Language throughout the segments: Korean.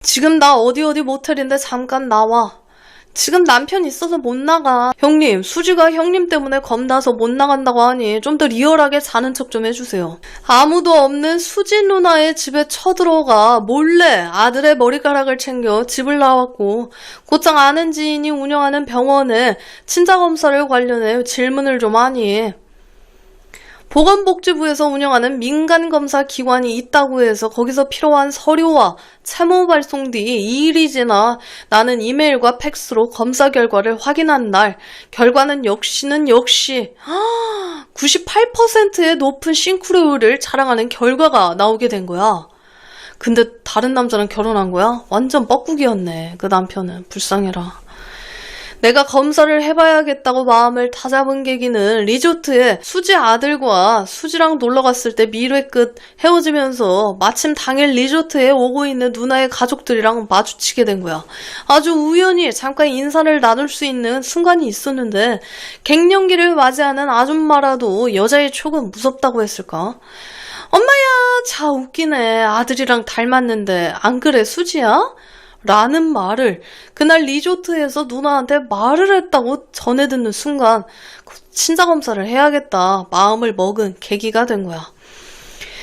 지금 나 어디 모텔인데 잠깐 나와. 지금 남편 있어서 못 나가. 형님, 수지가 형님 때문에 겁나서 못 나간다고 하니 좀 더 리얼하게 자는 척 좀 해주세요. 아무도 없는 수지 누나의 집에 쳐들어가 몰래 아들의 머리카락을 챙겨 집을 나왔고 곧장 아는 지인이 운영하는 병원에 친자검사를 관련해 질문을 좀 하니 보건복지부에서 운영하는 민간검사 기관이 있다고 해서 거기서 필요한 서류와 채무 발송 뒤 2일이 지나 나는 이메일과 팩스로 검사 결과를 확인한 날 결과는 역시 98%의 높은 싱크로율을 자랑하는 결과가 나오게 된 거야. 근데 다른 남자랑 결혼한 거야? 완전 뻐꾸기였네. 그 남편은. 불쌍해라. 내가 검사를 해봐야겠다고 마음을 다잡은 계기는 리조트에 수지 아들과 수지랑 놀러갔을 때 미래 끝 헤어지면서 마침 당일 리조트에 오고 있는 누나의 가족들이랑 마주치게 된 거야. 아주 우연히 잠깐 인사를 나눌 수 있는 순간이 있었는데 갱년기를 맞이하는 아줌마라도 여자의 촉은 무섭다고 했을까? 엄마야, 자 웃기네. 아들이랑 닮았는데 안 그래 수지야? 라는 말을 그날 리조트에서 누나한테 말을 했다고 전해 듣는 순간 친자검사를 해야겠다 마음을 먹은 계기가 된 거야.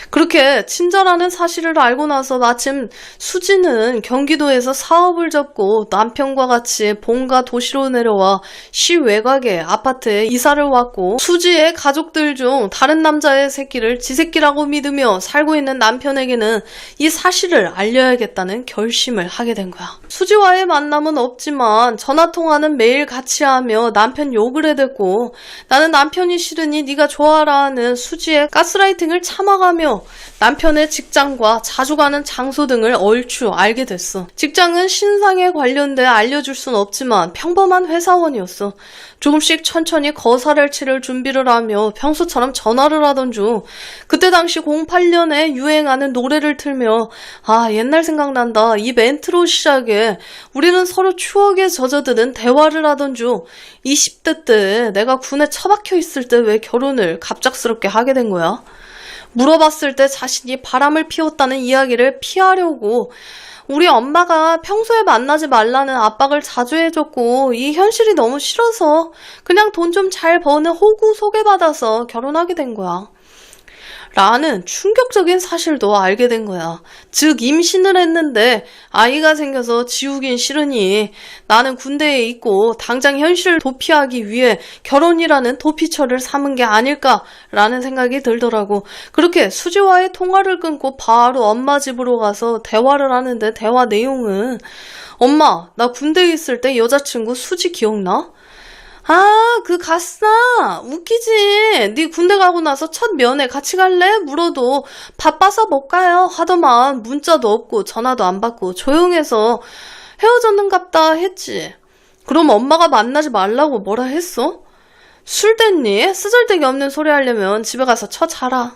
그렇게 친자라는 사실을 알고 나서 마침 수지는 경기도에서 사업을 접고 남편과 같이 본가 도시로 내려와 시외곽의 아파트에 이사를 왔고 수지의 가족들 중 다른 남자의 새끼를 지 새끼라고 믿으며 살고 있는 남편에게는 이 사실을 알려야겠다는 결심을 하게 된 거야. 수지와의 만남은 없지만 전화통화는 매일 같이 하며 남편 욕을 해댔고 나는 남편이 싫으니 네가 좋아라 하는 수지의 가스라이팅을 참아가며 남편의 직장과 자주 가는 장소 등을 얼추 알게 됐어. 직장은 신상에 관련돼 알려줄 순 없지만 평범한 회사원이었어. 조금씩 천천히 거사를 치를 준비를 하며 평소처럼 전화를 하던 중 그때 당시 08년에 유행하는 노래를 틀며 옛날 생각난다. 이 멘트로 시작해 우리는 서로 추억에 젖어드는 대화를 하던 중 20대 때 내가 군에 처박혀 있을 때 왜 결혼을 갑작스럽게 하게 된 거야? 물어봤을 때 자신이 바람을 피웠다는 이야기를 피하려고 우리 엄마가 평소에 만나지 말라는 압박을 자주 해줬고 이 현실이 너무 싫어서 그냥 돈 좀 잘 버는 호구 소개받아서 결혼하게 된 거야. 라는 충격적인 사실도 알게 된 거야. 즉 임신을 했는데 아이가 생겨서 지우긴 싫으니 나는 군대에 있고 당장 현실을 도피하기 위해 결혼이라는 도피처를 삼은 게 아닐까라는 생각이 들더라고. 그렇게 수지와의 통화를 끊고 바로 엄마 집으로 가서 대화를 하는데 대화 내용은 엄마, 나 군대에 있을 때 여자친구 수지 기억나? 그 가스나 웃기지. 네 군대 가고 나서 첫 면회 같이 갈래? 물어도 바빠서 못 가요 하더만 문자도 없고 전화도 안 받고 조용해서 헤어졌는갑다 했지. 그럼 엄마가 만나지 말라고 뭐라 했어? 술 됐니? 쓰잘데기 없는 소리 하려면 집에 가서 자라.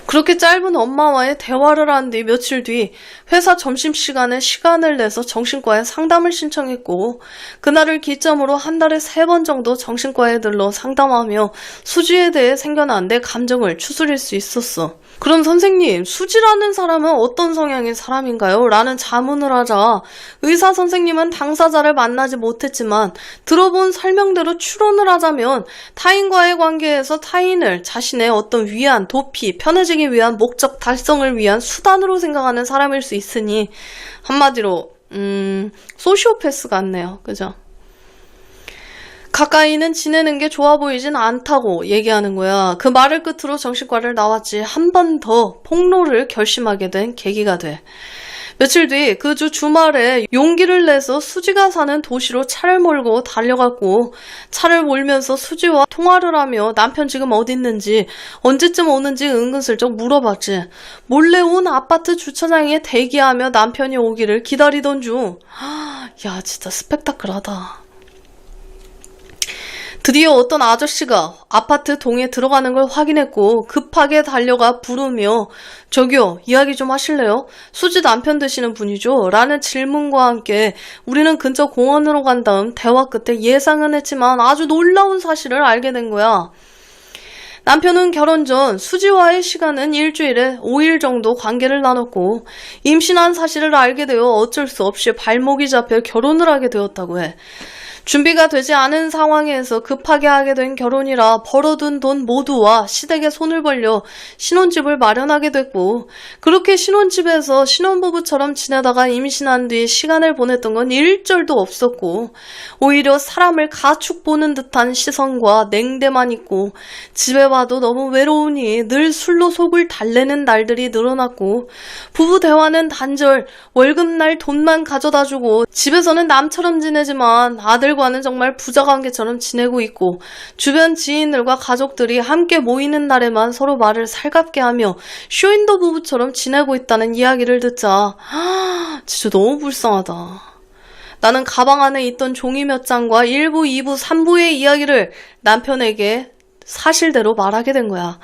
그렇게 짧은 엄마와의 대화를 한 뒤 며칠 뒤 회사 점심시간에 시간을 내서 정신과에 상담을 신청했고 그날을 기점으로 한 달에 3번 정도 정신과에 들러 상담하며 수지에 대해 생겨난 내 감정을 추스릴 수 있었어. 그럼 선생님, 수지라는 사람은 어떤 성향의 사람인가요? 라는 자문을 하자 의사 선생님은 당사자를 만나지 못했지만 들어본 설명대로 추론을 하자면 타인과의 관계에서 타인을 자신의 어떤 위안, 도피, 편해지기 위한 목적 달성을 위한 수단으로 생각하는 사람일 수 있으니 한마디로 소시오패스 같네요. 그죠? 가까이는 지내는 게 좋아 보이진 않다고 얘기하는 거야. 그 말을 끝으로 정신과를 나왔지. 한 번 더 폭로를 결심하게 된 계기가 돼. 며칠 뒤 그 주 주말에 용기를 내서 수지가 사는 도시로 차를 몰고 달려갔고 차를 몰면서 수지와 통화를 하며 남편 지금 어디 있는지 언제쯤 오는지 은근슬쩍 물어봤지. 몰래 온 아파트 주차장에 대기하며 남편이 오기를 기다리던 중 야 진짜 스펙타클하다. 드디어 어떤 아저씨가 아파트 동에 들어가는 걸 확인했고 급하게 달려가 부르며 저기요, 이야기 좀 하실래요? 수지 남편 되시는 분이죠? 라는 질문과 함께 우리는 근처 공원으로 간 다음 대화 끝에 예상은 했지만 아주 놀라운 사실을 알게 된 거야. 남편은 결혼 전 수지와의 시간은 일주일에 5일 정도 관계를 나눴고 임신한 사실을 알게 되어 어쩔 수 없이 발목이 잡혀 결혼을 하게 되었다고 해. 준비가 되지 않은 상황에서 급하게 하게 된 결혼이라 벌어둔 돈 모두와 시댁에 손을 벌려 신혼집을 마련하게 됐고, 그렇게 신혼집에서 신혼부부처럼 지내다가 임신한 뒤 시간을 보냈던 건 일절도 없었고, 오히려 사람을 가축 보는 듯한 시선과 냉대만 있고, 집에 와도 너무 외로우니 늘 술로 속을 달래는 날들이 늘어났고, 부부 대화는 단절, 월급날 돈만 가져다주고, 집에서는 남처럼 지내지만 아들과는 정말 부자관계처럼 지내고 있고, 주변 지인들과 가족들이 함께 모이는 날에만 서로 말을 살갑게 하며 쇼윈도 부부처럼 지내고 있다는 이야기를 듣자 진짜 너무 불쌍하다. 나는 가방 안에 있던 종이 몇 장과 1부, 2부, 3부의 이야기를 남편에게 사실대로 말하게 된 거야.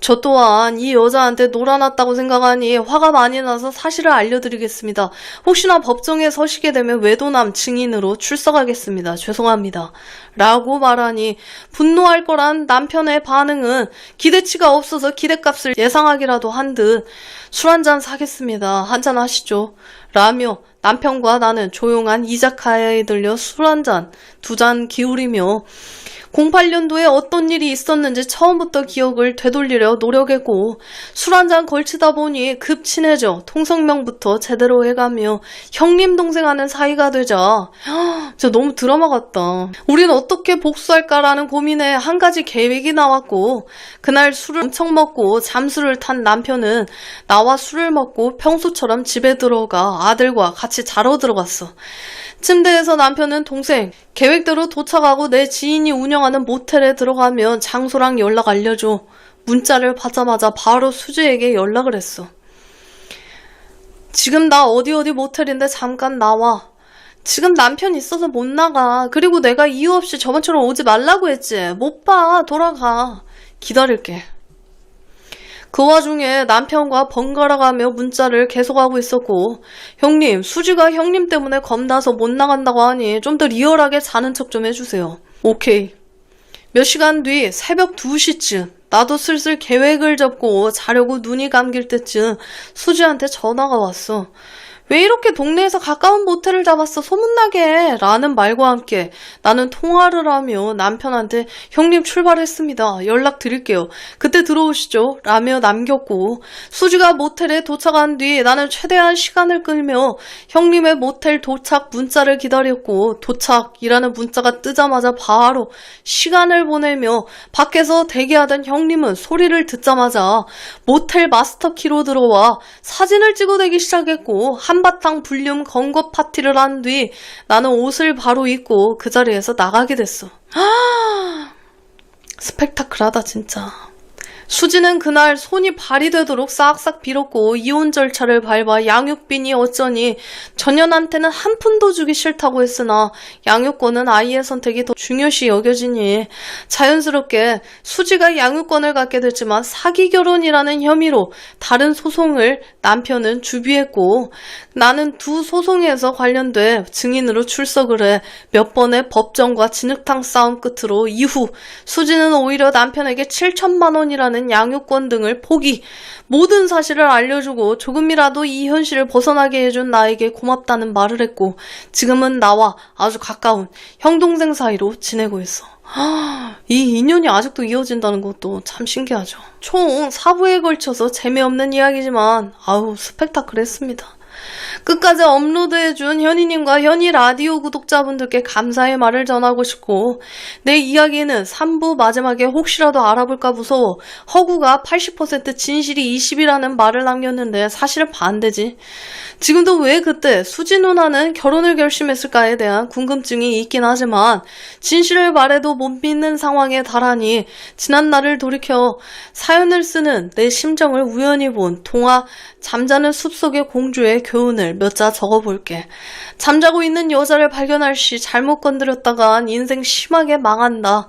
저 또한 이 여자한테 놀아났다고 생각하니 화가 많이 나서 사실을 알려드리겠습니다. 혹시나 법정에 서시게 되면 외도남 증인으로 출석하겠습니다. 죄송합니다. 라고 말하니 분노할 거란 남편의 반응은 기대치가 없어서 기대값을 예상하기라도 한 듯 술 한잔 사겠습니다. 한잔 하시죠. 라며 남편과 나는 조용한 이자카야에 들려 술 한잔, 2잔 기울이며 08년도에 어떤 일이 있었는지 처음부터 기억을 되돌리려 노력했고, 술 한잔 걸치다 보니 급 친해져 통성명부터 제대로 해가며 형님 동생 하는 사이가 되자 진짜 너무 드라마 같다. 우린 어떻게 복수할까라는 고민에 한 가지 계획이 나왔고, 그날 술을 엄청 먹고 잠수를 탄 남편은 나와 술을 먹고 평소처럼 집에 들어가 아들과 같이 자러 들어갔어. 침대에서 남편은 동생, 계획대로 도착하고 내 지인이 운영하는 모텔에 들어가면 장소랑 연락 알려줘. 문자를 받자마자 바로 수지에게 연락을 했어. 지금 나 어디 모텔인데 잠깐 나와. 지금 남편 있어서 못 나가. 그리고 내가 이유 없이 저번처럼 오지 말라고 했지. 못 봐. 돌아가. 기다릴게. 그 와중에 남편과 번갈아가며 문자를 계속하고 있었고, 형님, 수지가 형님 때문에 겁나서 못 나간다고 하니 좀 더 리얼하게 자는 척 좀 해주세요. 오케이. 몇 시간 뒤 새벽 2시쯤 나도 슬슬 계획을 잡고 자려고 눈이 감길 때쯤 수지한테 전화가 왔어. 왜 이렇게 동네에서 가까운 모텔을 잡았어? 소문나게! 라는 말과 함께 나는 통화를 하며 남편한테 형님 출발했습니다. 연락드릴게요. 그때 들어오시죠. 라며 남겼고, 수지가 모텔에 도착한 뒤 나는 최대한 시간을 끌며 형님의 모텔 도착 문자를 기다렸고, 도착이라는 문자가 뜨자마자 바로 시간을 보내며 밖에서 대기하던 형님은 소리를 듣자마자 모텔 마스터키로 들어와 사진을 찍어대기 시작했고, 한바탕 볼륨 건거 파티를 한 뒤 나는 옷을 바로 입고 그 자리에서 나가게 됐어. 스펙타클하다 진짜. 수지는 그날 손이 발이 되도록 싹싹 빌었고 이혼 절차를 밟아 양육비니 어쩌니 전현한테는 한 푼도 주기 싫다고 했으나 양육권은 아이의 선택이 더 중요시 여겨지니 자연스럽게 수지가 양육권을 갖게 됐지만 사기 결혼이라는 혐의로 다른 소송을 남편은 주비했고, 나는 두 소송에서 관련돼 증인으로 출석을 해 몇 번의 법정과 진흙탕 싸움 끝으로 이후 수지는 오히려 남편에게 7천만 원이라는 양육권 등을 포기, 모든 사실을 알려주고 조금이라도 이 현실을 벗어나게 해준 나에게 고맙다는 말을 했고, 지금은 나와 아주 가까운 형동생 사이로 지내고 있어. 이 인연이 아직도 이어진다는 것도 참 신기하죠. 총 4부에 걸쳐서 재미없는 이야기지만 아우 스펙타클했습니다. 끝까지 업로드해준 현이님과 현이 라디오 구독자분들께 감사의 말을 전하고 싶고, 내 이야기는 3부 마지막에 혹시라도 알아볼까 무서워 허구가 80% 진실이 20이라는 말을 남겼는데 사실은 반대지. 지금도 왜 그때 수지 누나는 결혼을 결심했을까에 대한 궁금증이 있긴 하지만 진실을 말해도 못 믿는 상황에 달하니 지난날을 돌이켜 사연을 쓰는 내 심정을 우연히 본 동화 잠자는 숲속의 공주의 교훈을 몇 자 적어볼게. 잠자고 있는 여자를 발견할 시 잘못 건드렸다간 인생 심하게 망한다.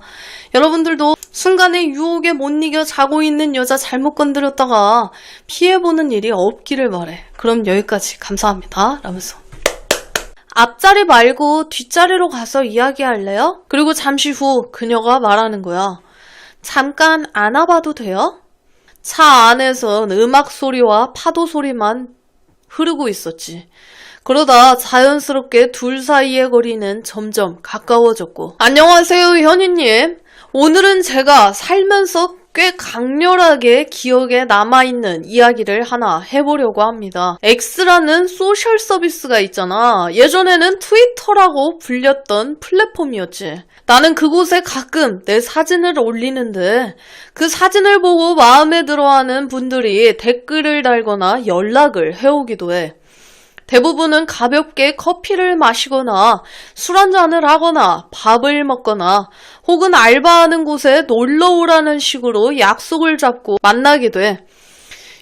여러분들도 순간의 유혹에 못 이겨 자고 있는 여자 잘못 건드렸다가 피해보는 일이 없기를 바래. 그럼 여기까지 감사합니다. 라면서 앞자리 말고 뒷자리로 가서 이야기할래요? 그리고 잠시 후 그녀가 말하는 거야. 잠깐 안아봐도 돼요? 차 안에선 음악 소리와 파도 소리만 흐르고 있었지. 그러다 자연스럽게 둘 사이의 거리는 점점 가까워졌고. 안녕하세요, 현이님. 오늘은 제가 살면서 꽤 강렬하게 기억에 남아있는 이야기를 하나 해보려고 합니다. X라는 소셜 서비스가 있잖아. 예전에는 트위터라고 불렸던 플랫폼이었지. 나는 그곳에 가끔 내 사진을 올리는데 그 사진을 보고 마음에 들어하는 분들이 댓글을 달거나 연락을 해오기도 해. 대부분은 가볍게 커피를 마시거나 술 한잔을 하거나 밥을 먹거나 혹은 알바하는 곳에 놀러 오라는 식으로 약속을 잡고 만나기도 해.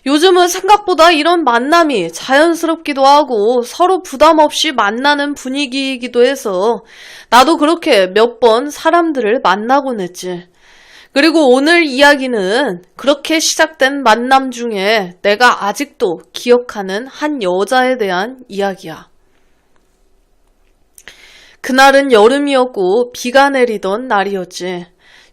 요즘은 생각보다 이런 만남이 자연스럽기도 하고 서로 부담 없이 만나는 분위기이기도 해서 나도 그렇게 몇 번 사람들을 만나곤 했지. 그리고 오늘 이야기는 그렇게 시작된 만남 중에 내가 아직도 기억하는 한 여자에 대한 이야기야. 그날은 여름이었고 비가 내리던 날이었지.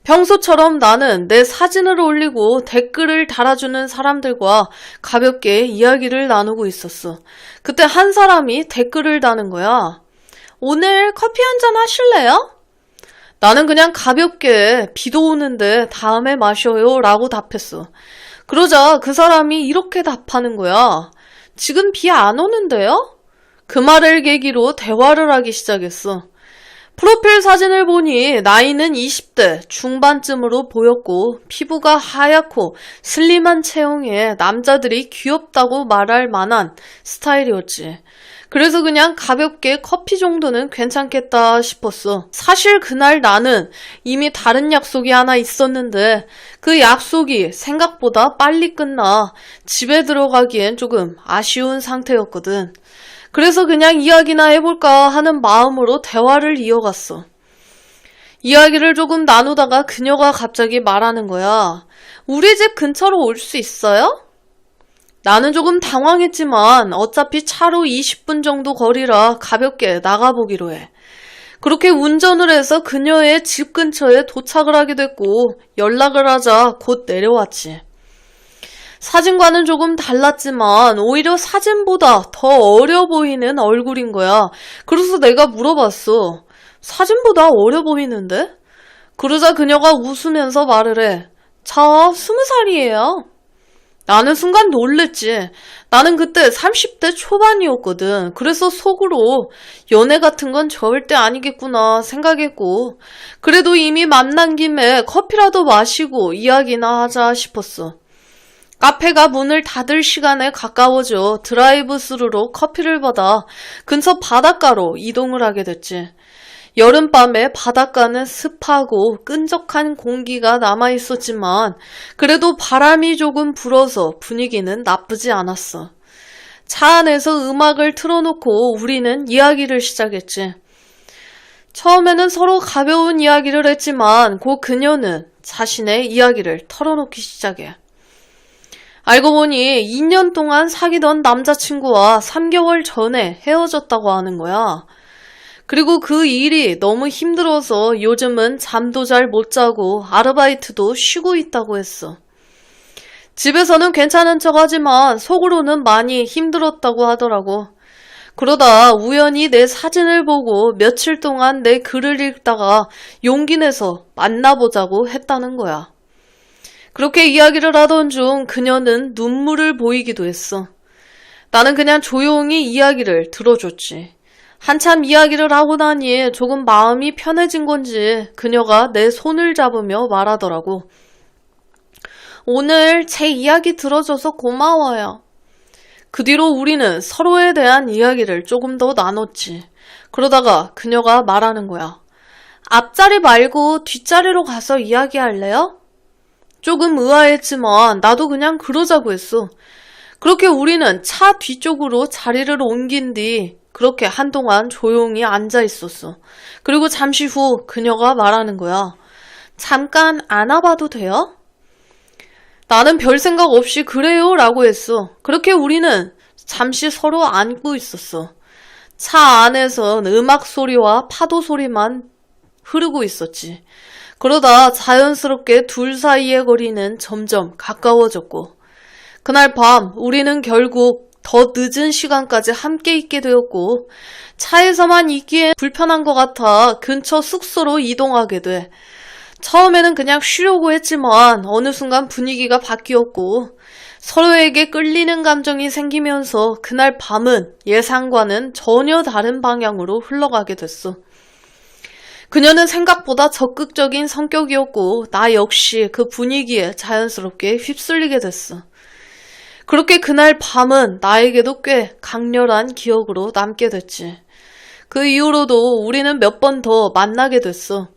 평소처럼 나는 내 사진을 올리고 댓글을 달아주는 사람들과 가볍게 이야기를 나누고 있었어. 그때 한 사람이 댓글을 다는 거야. 오늘 커피 한잔 하실래요? 나는 그냥 가볍게 비도 오는데 다음에 마셔요 라고 답했어. 그러자 그 사람이 이렇게 답하는 거야. 지금 비 안 오는데요? 그 말을 계기로 대화를 하기 시작했어. 프로필 사진을 보니 나이는 20대 중반쯤으로 보였고 피부가 하얗고 슬림한 체형에 남자들이 귀엽다고 말할 만한 스타일이었지. 그래서 그냥 가볍게 커피 정도는 괜찮겠다 싶었어. 사실 그날 나는 이미 다른 약속이 하나 있었는데 그 약속이 생각보다 빨리 끝나 집에 들어가기엔 조금 아쉬운 상태였거든. 그래서 그냥 이야기나 해볼까 하는 마음으로 대화를 이어갔어. 이야기를 조금 나누다가 그녀가 갑자기 말하는 거야. 우리 집 근처로 올 수 있어요? 나는 조금 당황했지만 어차피 차로 20분 정도 거리라 가볍게 나가보기로 해. 그렇게 운전을 해서 그녀의 집 근처에 도착을 하게 됐고 연락을 하자 곧 내려왔지. 사진과는 조금 달랐지만 오히려 사진보다 더 어려 보이는 얼굴인 거야. 그래서 내가 물어봤어. 사진보다 어려 보이는데? 그러자 그녀가 웃으면서 말을 해. 저 20살이에요. 나는 순간 놀랬지. 나는 그때 30대 초반이었거든. 그래서 속으로 연애 같은 건 절대 아니겠구나 생각했고 그래도 이미 만난 김에 커피라도 마시고 이야기나 하자 싶었어. 카페가 문을 닫을 시간에 가까워져 드라이브 스루로 커피를 받아 근처 바닷가로 이동을 하게 됐지. 여름밤에 바닷가는 습하고 끈적한 공기가 남아있었지만 그래도 바람이 조금 불어서 분위기는 나쁘지 않았어. 차 안에서 음악을 틀어놓고 우리는 이야기를 시작했지. 처음에는 서로 가벼운 이야기를 했지만 곧 그녀는 자신의 이야기를 털어놓기 시작해. 알고 보니 2년 동안 사귀던 남자친구와 3개월 전에 헤어졌다고 하는 거야. 그리고 그 일이 너무 힘들어서 요즘은 잠도 잘 못 자고 아르바이트도 쉬고 있다고 했어. 집에서는 괜찮은 척하지만 속으로는 많이 힘들었다고 하더라고. 그러다 우연히 내 사진을 보고 며칠 동안 내 글을 읽다가 용기 내서 만나보자고 했다는 거야. 그렇게 이야기를 하던 중 그녀는 눈물을 보이기도 했어. 나는 그냥 조용히 이야기를 들어줬지. 한참 이야기를 하고 나니 조금 마음이 편해진 건지 그녀가 내 손을 잡으며 말하더라고. 오늘 제 이야기 들어줘서 고마워요. 그 뒤로 우리는 서로에 대한 이야기를 조금 더 나눴지. 그러다가 그녀가 말하는 거야. 앞자리 말고 뒷자리로 가서 이야기할래요? 조금 의아했지만 나도 그냥 그러자고 했어. 그렇게 우리는 차 뒤쪽으로 자리를 옮긴 뒤 그렇게 한동안 조용히 앉아 있었어. 그리고 잠시 후 그녀가 말하는 거야. 잠깐 안아봐도 돼요? 나는 별 생각 없이 그래요 라고 했어. 그렇게 우리는 잠시 서로 안고 있었어. 차 안에선 음악 소리와 파도 소리만 흐르고 있었지. 그러다 자연스럽게 둘 사이의 거리는 점점 가까워졌고, 그날 밤 우리는 결국 더 늦은 시간까지 함께 있게 되었고, 차에서만 있기엔 불편한 것 같아 근처 숙소로 이동하게 돼. 처음에는 그냥 쉬려고 했지만 어느 순간 분위기가 바뀌었고, 서로에게 끌리는 감정이 생기면서 그날 밤은 예상과는 전혀 다른 방향으로 흘러가게 됐어. 그녀는 생각보다 적극적인 성격이었고, 나 역시 그 분위기에 자연스럽게 휩쓸리게 됐어. 그렇게 그날 밤은 나에게도 꽤 강렬한 기억으로 남게 됐지. 그 이후로도 우리는 몇 번 더 만나게 됐어.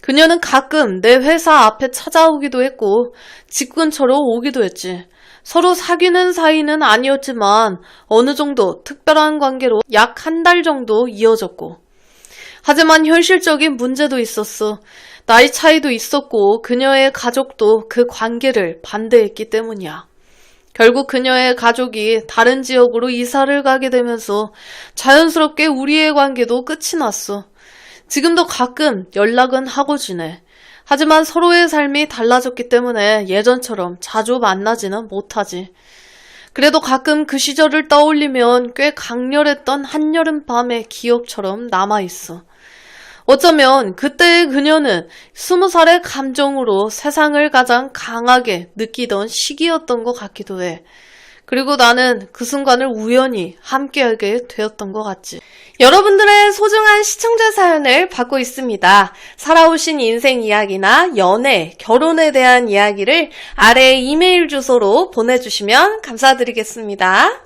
그녀는 가끔 내 회사 앞에 찾아오기도 했고, 집 근처로 오기도 했지. 서로 사귀는 사이는 아니었지만 어느 정도 특별한 관계로 약 1달 정도 이어졌고, 하지만 현실적인 문제도 있었어. 나이 차이도 있었고 그녀의 가족도 그 관계를 반대했기 때문이야. 결국 그녀의 가족이 다른 지역으로 이사를 가게 되면서 자연스럽게 우리의 관계도 끝이 났어. 지금도 가끔 연락은 하고 지내. 하지만 서로의 삶이 달라졌기 때문에 예전처럼 자주 만나지는 못하지. 그래도 가끔 그 시절을 떠올리면 꽤 강렬했던 한여름 밤의 기억처럼 남아있어. 어쩌면 그때의 그녀는 20살의 감정으로 세상을 가장 강하게 느끼던 시기였던 것 같기도 해. 그리고 나는 그 순간을 우연히 함께하게 되었던 것 같지. 여러분들의 소중한 시청자 사연을 받고 있습니다. 살아오신 인생 이야기나 연애, 결혼에 대한 이야기를 아래 이메일 주소로 보내주시면 감사드리겠습니다.